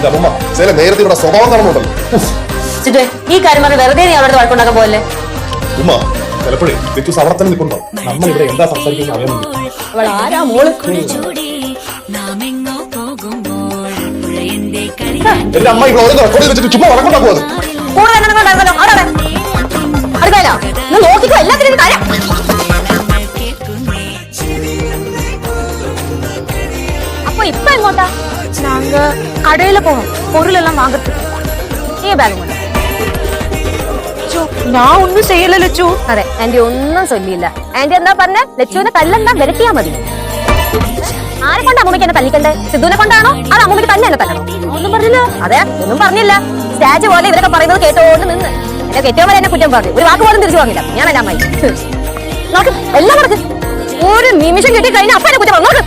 അമ്മ ചില നേരത്തെ ഇവിടെ സ്വഭാവം കാണുന്നുണ്ടല്ലോ. ചിറ്റേ ഈ കാര്യം പറഞ്ഞ് വെറുതെ നീ അവിടെ വഴക്കുണ്ടാക്കാൻ പോലെ ഉമ്മ ചിലപ്പോഴേ വ്യത്യസ്ത അവിടെ തന്നെ നിൽക്കുന്നുണ്ടോ? നമ്മൾ ഇവിടെ എന്താ സംസാരിക്കുന്നത് അറിയാൻ വേണ്ടി. അവൾ ആരാ മോള്? എന്റെ അമ്മ ഇവിടെ ഓരോ റെക്കോർഡ് വെച്ചിട്ട് ചുമ്മാ വഴക്കുണ്ടാക്കുമോ? കൂടെ തന്നെ അവിടെ അടുക്കാലോ നോക്കിക്കോ എല്ലാത്തിനും കാര്യം. അപ്പൊ ഇപ്പൊ എങ്ങോട്ടാ? ഞങ്ങ കടയില് പോകണം, പൊരുളെല്ലാം വാങ്ങത്ത്. ഈ ബാഗ് കൊണ്ട് ഞാൻ ഒന്നും ചെയ്യില്ല ലച്ചു. അതെ ആന്റി ഒന്നും ചൊല്ലിയില്ല. ആന്റി എന്താ പറഞ്ഞ ലച്ചുവിനെ തല്ലെന്താ വിരട്ടിയാ മതി. ആരെ കൊണ്ടാ അമ്മൂമ്മയ്ക്ക് എന്നെ തല്ലിക്കണ്ടേ? സിദ്ധുവിനെ കൊണ്ടാണോ അത് അമ്മൂമ്മയ്ക്ക് തന്നെ എന്നെ തല്ലണം? ഒന്നും പറഞ്ഞില്ല. അതെ ഒന്നും പറഞ്ഞില്ല. സ്റ്റാച്ചു പോലെ ഇവരൊക്കെ പറയുന്നത് കേട്ടോണ്ട് നിന്ന് എന്നെ കെട്ടിയോ പോലെ എന്നെ കുറ്റം പറഞ്ഞു. ഒരു വാക്ക് പോലും തിരിച്ചു പറഞ്ഞില്ല. ഞാൻ എന്റെ അമ്മായി നോക്ക് എല്ലാം നടക്ക്. ഒരു നിമിഷം കിട്ടി കഴിഞ്ഞാൽ അപ്പ എന്നെ കുറ്റം നോക്ക്.